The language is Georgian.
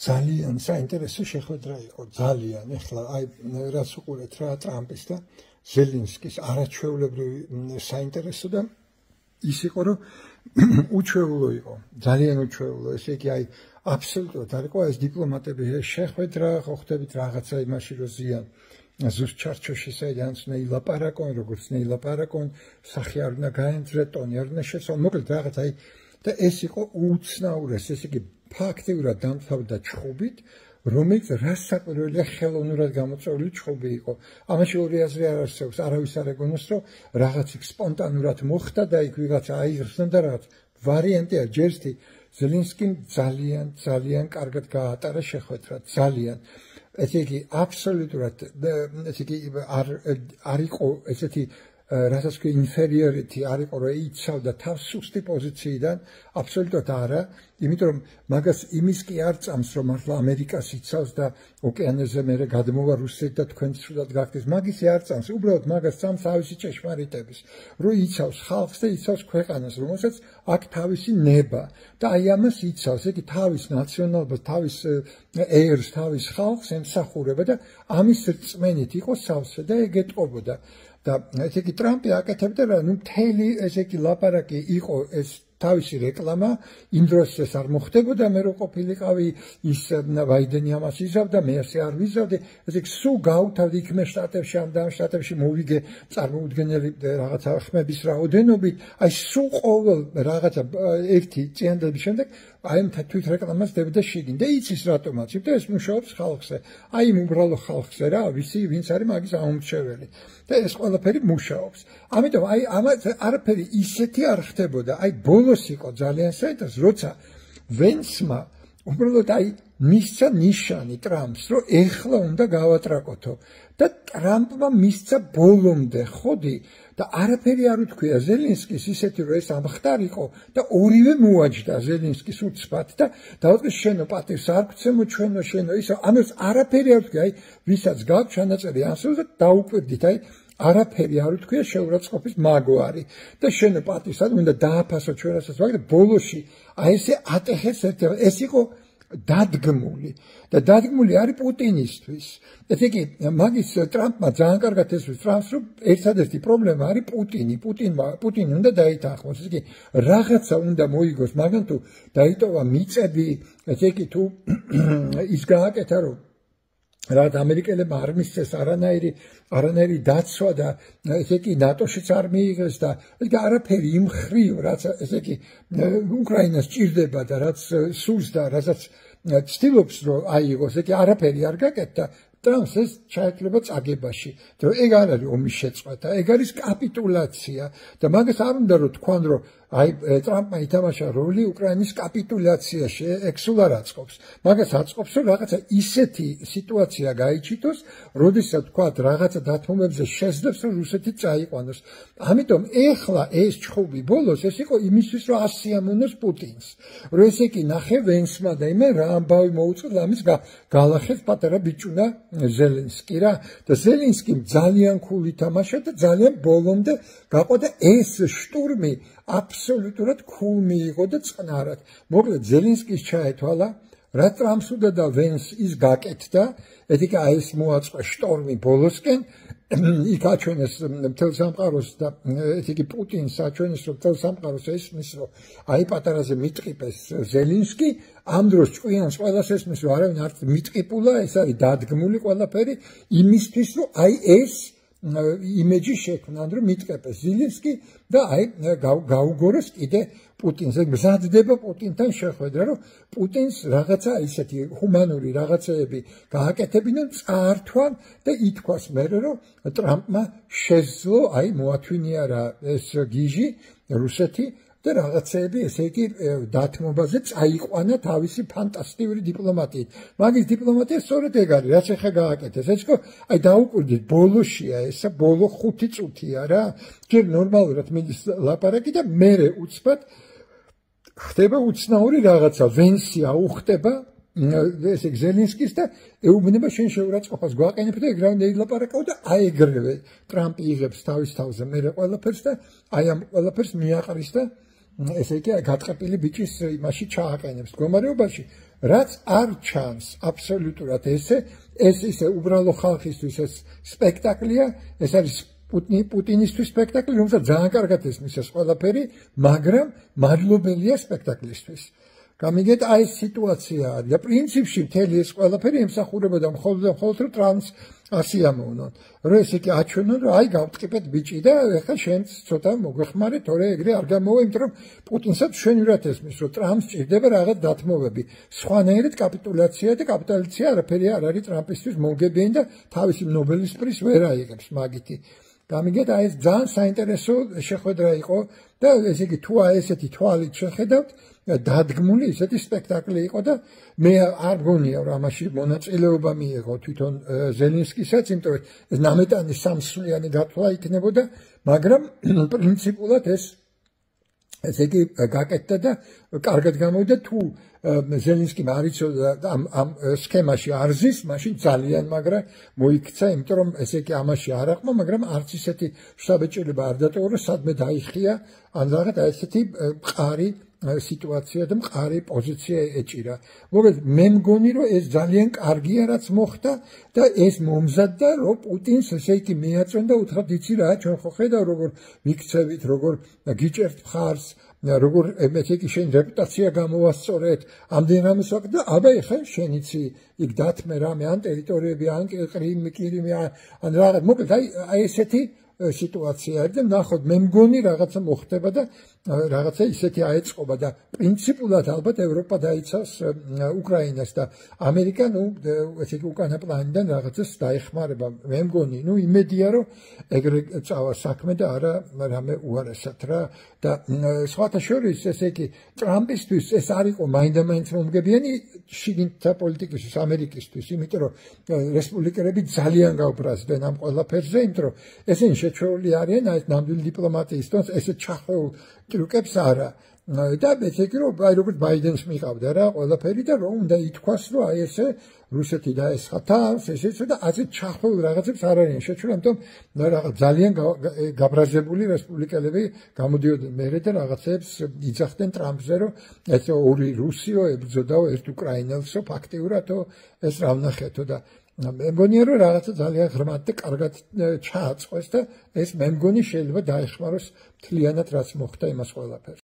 ძალიან საინტერესო შეხვედრა იყო, ძალიან. ეხლა აი რაც უყურეთ რა ტრამპის და ზელენსკის არაჩვეულებრივი საინტერესო და ის იყო რომ უჩვეულო იყო, ძალიან უჩვეულო. ესე იგი აი აბსოლუტურად არ იყო ეს დიპლომატები შეხვედრა, ხო ხდებით რაღაცა იმაში რომ ზიან ზუსტ ჩარჩოში საიდანაც უნდა ილაპარაკონ, როგორც ილაპარაკონ, სახე არ უნდა გაენძრეთ, ტონი არ უნდა შეცვალონ, მოკლედ რაღაც აი და ეს იყო უცნაურეს, ესე იგი ფაქტიურად დამთავრდა ჩხუბით, რომელიც რასაკვირველია ხელოვნურად გამოწვეული ჩხუბი იყო. ამაში ორი აზრი არ არსებობს, არავის არ ეგონოს, რომ რაღაც იქ სპონტანურად მოხდა და იქ ვიღაცა აიღრსნა და რაღაც ვარიანტია ჯერსტი ზელენსკიმ ძალიან კარგად გაატარა შეხვედრა, ძალიან. ესე იგი აბსოლუტურად ესე იგი არ იყო ესეთი რასაც ქვია inferiority არ იყო რომ იცავდა თავს სუსტი პოზიციიდან აბსოლუტურად არა იმიტომ რომ მაგას იმის კი არ წამს რომ მართლა ამერიკას იცავს და ოკეანეზე მერე გადმოვა რუსეთ და თქვენ სრულად გახდეს მაგის არ წამს უბრალოდ მაგას წამს თავისი ჭეშმარიტების რომ იცავს ხალხს და იცავს ქვეყანას რომელსაც აქ თავისი ნება და აი ამას იცავს იგი თავის ნაციონალობას თავის ერს თავის ხალხს ემსახურება და ამის რწმენით იყო სავსე და ეგეთყობოდა და ესე იგი ტრამპი აკეთებდა რა ნუ მთელი ესე იგი ლაპარაკი იყო ეს თავისი რეკლამა იმ დროს ეს არ მოხდებოდა მე რო ყოფილიყავი ის ბაიდენი ამას იზავდა მე ასე არ ვიზავდი ესე იგი სულ გავთავდი იქმე შტატებში ამ და ამ შტატებში მოვიგე წარმოუდგენელი რაღაცა ხმების რაოდენობით აი სულ ყოველ რაღაცა ერთი წიანდების შემდეგ აი ამ თვით რეკლამას დებდა შიგნ და იცის რატომაც იმიტომ ეს მუშაობს ხალხზე აი იმ უბრალო ხალხზე რა ვიცი ვინც არის მაგის ამომრჩეველი და ეს ყველაფერი მუშაობს ამიტომ აი ამას არაფერი ისეთი არ ხდებოდა აი ბოლოს იყო ძალიან საინტერესო როცა ვენსმა უბრალოდ აი მისცა ნიშანი ტრამპს რომ ეხლა უნდა გავატრაკოთო და ტრამპმა მისცა ბოლომდე ხოდი და არაფერი არ უთქვია ზელენსკის ისეთი რომ ეს ამხდარიყო და ორივე მოაჯდა ზელენსკის უცბად და დაუწყეს შენო პატივს არ გცემო ჩვენო შენო ისო ამას არაფერი არ უთქვია აი ვისაც გაქვს ჩანაწერი ასულს და დაუკვირდით აი არაფერი არ უთქვია შეურაცხყოფის მაგვარი და შენო პატივსად უნდა დააფასო ჩვენასაც ვაგ და ბოლოში აი ესე ატეხეს ეს იყო დადგმული და დადგმული არის პუტინისთვის. ესე იგი მაგის ტრამპმა ძალიან კარგად ესვის ტრამპს რომ ერთადერთი პრობლემა არის პუტინი უნდა დაითანხმოს. ესე იგი რაღაცა უნდა მოიგოს მაგან თუ დაიტოვა მიწები ესე იგი თუ ის გააკეთა რომ რაღაც ამერიკელებმა არ მისცეს არანაირი დაცვა და ესე იგი ნატოშიც არ მიიღეს და ეს არაფერი იმ ხრივ რაც ესე იგი უკრაინას ჭირდება და რაც სულს და რასაც ცდილობს რომ აიღოს ესე იგი არაფერი არ გაკეთდა ტრამპს ეს ჩაეკლება წაგებაში რომ ეგ არ არის ომის შეწყვეტა ეგ არის კაპიტულაცია და მაგას არ უნდა რომ თქვან რომ აი ტრამპმა ითამაშა როლი უკრაინის კაპიტულაციაში ეგ სულ არ აწყობს მაგას აწყობს რომ რაღაცა ისეთი სიტუაცია გაიჩიტოს როდესაც თქვათ რაღაცა დათმობებზე შეძლებს რომ რუსეთი წაიყვანოს ამიტომ ეხლა ეს ჩხუბი ბოლოს ეს იყო იმისთვის რომ ასიამოვნოს პუტინს რომ ესე იგი ნახე ვენსმა და იმე რა ამბავი მოუწყდა ამის გალახეს პატარა ბიჭუნა ზელენსკი რა და ზელენსკიმ ძალიან cool ითამაშა და ძალიან ბოლომდე გაყვადა ეს შტურმი აბსოლუტურად cool მიიღო და წყნარად მოკლედ ზელენსკის ჩაეთვალა რა ტრამპს უნდა და ვენს ის გაკეთდა ეთიკა აი ეს მოაწყო შტორმი ბოლოსკენ იქ აჩვენეს მთელ სამყაროს და ეთიკი პუტინს აჩვენეს რომ მთელ სამყაროს ესმის რომ აი პატარაზე მიტყიპეს ზელენსკი ამ დროს ჭკვიანს ყველას ესმის რომ არავინ არ მიტყიპულა ეს არის დადგმული ყველაფერი იმისთვის რომ აი ეს იმეჯი შექმნან რომ მიტყიპეს ზელენსკი და აი გაუგოროს კიდე პუტინს ეგ მზადდება პუტინთან შეხვედრა რომ პუტინს რაღაცა ისეთი ჰუმანური რაღაცეები გააკეთებინონ წაართვან და ითქვას მერე რომ ტრამპმა შეძლო აი მოათვინიარა ეს გიჟი რუსეთი და რაღაცეები ესე იგი დათმობაზე წაიყვანა თავისი ფანტასტიკური დიპლომატიით. მაგის დიპლომატია სწორედ ეგ არის, რაც ახლა გააკეთეს. ეცქო, აი დაუკვირდით, ბოლოშია ესა, ბოლო 5 წუთია რა. ჯერ ნორმალურად მიდის ლაპარაკი და მერე უცბად ხდება უცნაური რაღაცა, ვენსი აუხტება ესე ზელენსკის და ეუბნება შენ შეურაცხყოფას გვაყენებ და ეგ რა უნდა ილაპარაკო და აი ეგრევე ტრამპი იღებს თავის თავზე მერე ყველაფერს და აი ამ ყველაფერს მიაყრის და ესე იგი გატყეპილი ბიჭის იმაში ჩააყენებს მდგომარეობაში, რაც არ ჩანს აბსოლუტურად ეს ისე უბრალო ხალხისთვის ეს სპექტაკლია, ეს არის პუტინისთვის სპექტაკლი, რომელსაც ძალიან კარგად ესმის ეს ყველაფერი, მაგრამ მადლობელია სპექტაკლისთვის. გამიგეთ, აი ეს სიტუაცია არის და პრინციპში მთელი ეს ყველაფერი ემსახურებოდა მხოლოდ რომ ტრანს ასე ამოვნონ. რომ ესე იგი აჩვენონ, რომ აი გავტყიპეთ ბიჭი და ეხლა შენც ცოტა მოგვეხმარე, თორე ეგრე არ გამოვა, იმიტომ რომ პუტინსაც ჩვენურად ესმის, რომ ტრამპს ჭირდება რაღაც დათმობები. სხვანაირად კაპიტულაცია და კაპიტულაცია არაფერი არ არის ტრამპისთვის მომგებიანი და თავისი ნობელის პრიზს ვერ აიღებს მაგითი. გამიგეთ, აი ეს ძალიან საინტერესო შეხვედრა იყო და ესე იგი თუ აი ესეთი თვალით შეხედავთ, დადგმული ისეთი სპექტაკლი იყო და მე არ გონია რომ ამაში მონაწილეობა მიიღო თვითონ ზელენსკისაც, იმიტომ რომ ეს ნამეტანი სამსვლიანი გათვლა იქნებოდა, მაგრამ პრინციპულად ესე იგი გაკეთდა და კარგად გამოვიდა. თუ ზელენსკიმ არ იცოდა ამ სქემაში არ ზის, მაშინ ძალიან მაგრა მოიქცა, იმიტომ რომ ესე იგი ამაში არ აყმა, მაგრამ არც ისეთი შთაბეჭდილება არ დატოვა, რომ სადმე დაიხია, ან რაღაც ესეთი მყარი სიტუაცია და მყარი პოზიცია ეჭირა. მოგეთ, მე მგონი რომ ეს ძალიან კარგია რაც მოხდა და ეს მომზადდა რომ პუტინს ესე იგი მიაწვენ და უთხრათ იცი რა, ჩვენ ხო ხედავ როგორ ვიქცევით, როგორ გიჭერთ მხარს, როგორ ესე იგი შენ რეპუტაცია გამოვასწორეთ, ამდენ რამეს ვაკეთე და აბა ეხლა შენ იცი იქ დათმე რამე ან ტერიტორიები ან კრიმი ან რაღაც, მოგეთ, აი ესეთი სიტუაცია და ნახოთ მე მგონი რაღაცა მოხდება და რაღაცა ისეთი აეწყობა და პრინციპულად ალბათ ევროპა დაიცავს უკრაინას და ამერიკა ესე იგი უკანა პლანიდან რაღაცას დაეხმარება. მე მგონი იმედია რომ ეგრე წავა საქმე და არა რამე უარესად რა და სხვათა შორის ესე იგი ტრამპისთვის ეს არ იყო მაინდა-მაინც მომგებიანი შიგნითა პოლიტიკისთვის ამერიკისთვის, იმიტომ რომ რესპუბლიკელები ძალიან გაუბრაზდნენ ამ ყველაფერზე, იმიტომ რომ ესენი შეჩვეული არიან აი ნამდვილი დიპლომატიის თავს ესე ჩახვეულ ტრუკებს არა და ესე იგი რომ აი როგორც ბაიდენს მიყავდა რა ყველაფერი და რომ უნდა ითქვას რომ აი ესე რუსეთი დაესხა თავს ესეც და ასე ჩახვეულ რაღაცებს არ არიან შეჩვეული, ამიტომ რაღაც ძალიან გაბრაზებული რესპუბლიკელები გამოდიოდნენ მერე და რაღაცებს იძახდნენ ტრამპზე რომ ეს ორი რუსიო ებრძოდაო ერთ უკრაინელსო ფაქტიურადო ეს რა ვნახეთო და მე მგონია რომ რაღაცა ძალიან ღრმად და კარგად ჩააწყვეს და ეს მე მგონი შეიძლება დაეხმაროს მთლიანად რაც მოხდა იმას ყველაფერს.